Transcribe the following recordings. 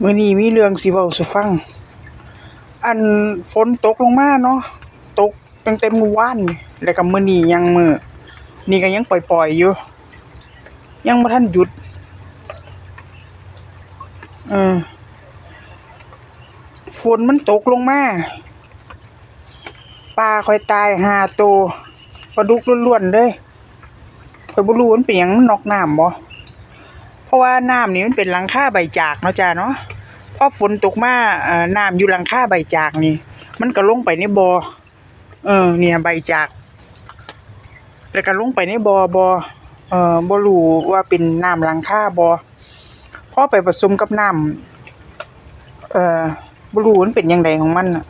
มื้อนี้มีเรื่องสิเว้าสู่ฟังอันฝนตกลงมาเนาะตกตั้งแต่เมื่อวานนี่แล้วก็มื้อนี้ยังมื้อนี่ก็ยังปล่อยๆอยู่ยังบ่ทันหยุดเออฝนมันตกลงมาปลาข้อยตาย5ตัวปลาดุกล้วนๆเลยข้อยบ่รู้ว่ามันเป็นหยังมันน็อกน้ำบ่เพราะว่าน้ำนี่มันเป็นหลังคาใบจากเนาะจ้ะเนาะพอฝนตกมาน้ำอยู่หลังคาใบจากนี่มันก็ลงไปในบ่อเนี่ยใบจากแล้วก็ลงไปในบ่บ่รู้ว่าเป็นน้ำหลังคาบ่พอไปผสมกับน้ำบ่รู้มันเป็นจั่งใดของมันน่ะ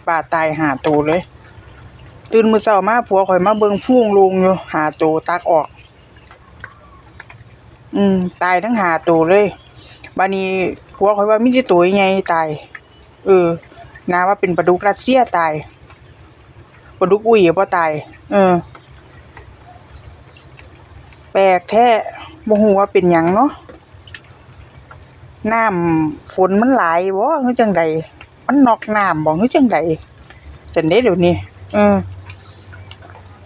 ปลาตาย5ตัวเลยตื่นมื้อเช้ามาผัวข้อยมาเบิ่งฟูงโลงอยู่5ตัวตักออกตายทั้ง5ตัวเลยบัดนี้ผัวข้อยว่ามีแต่ตัวใหญ่ตายน่าว่าเป็นปลาดุกรัสเซียตายปลาดุกอุ้ยบ่ตายแปลกแท้บ่ฮู้ว่าเป็นหยังเนาะน้ำฝนมันหลายบ่คือจั่งใดมันน็อกน้ำบ่คือจั่งใดซั้นเด้เดี๋ยวนี้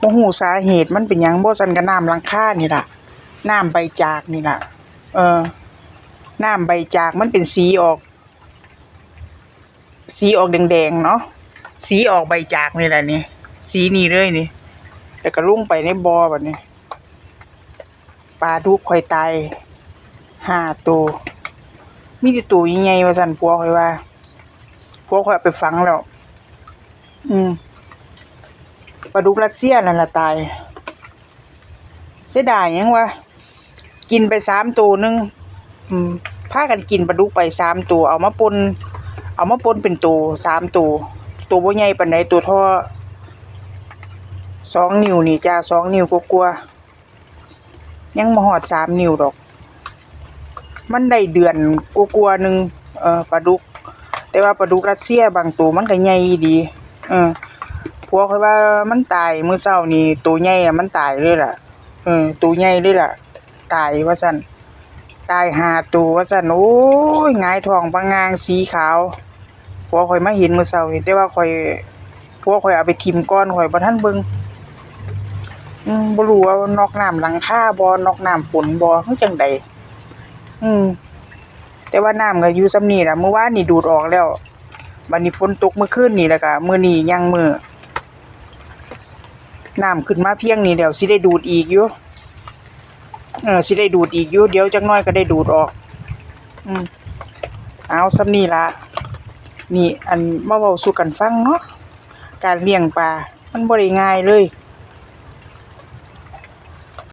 บ่ฮู้สาเหตุมันเป็นหยังบ่ซั้นก็น้ำหลังคานี่ล่ะน้ำใบจากนี่ล่ะน้ำใบจากมันเป็นสีออกแดงๆเนาะสีออกใบจากนี่แหละนี่สีนี้เลยนี่แล้วก็ลงไปในบ่อบัดนี้ปลาดุกข้อยตาย5ตัวมีแต่ตัวใหญ่ๆว่าซั่นผัวข้อยว่าผัวข้อยเอาไปฝังแล้วปลาดุกรัสเซียนั่นล่ะตายเสียดายหยังวะกินไป3ตัวนึงพากันกินปลาดุกไป3ตัวเอามาป่นเป็นตัว3ตัวบ่ใหญ่ปานใดตัวเท่า2นิ้วนี่จ้า2นิ้วกว่าๆยังบ่ฮอด3นิ้วดอกมันได้เดือนกว่าๆนึงปลาดุกแต่ว่าปลาดุกรัสเซียบางตัวมันก็ใหญ่ดีผัวข้อยว่ามันตายมื้อเช้านี่ตัวใหญ่อะมันตายเลยล่ะตัวใหญ่เลยล่ะตายว่าซั่นตาย5ตัวว่าซั่นโอ้ยหงายท้องปะงางสีขาวผัวข้อยมาเห็นมื้อเช้านี่แต่ว่าผัวข้อยเอาไปถิ้มก่อนข้อยบ่ทันเบิ่งบ่รู้ว่านอกน้ำหลังคาบ่นอกน้ำฝนบ่คือจั่งใดแต่ว่าน้ำก็อยู่ส่ำนี้ล่ะเมื่อวานนี่ดูดออกแล้วบัดนี้ฝนตกเมื่อคืนนี่แล้วก็มื้อนี้ยังมื้อน้ำขึ้นมาเพียงนี้แล้วสิได้ดูดอีกอยู่สิได้ดูดอีกอยู่เดี๋ยวจักหน่อยก็ได้ดูดออกเอาส่ำนี้ล่ะนี่อันมาเว้าสู่กันฟังเนาะการเลี้ยงปลามันบ่ได้ง่ายเลย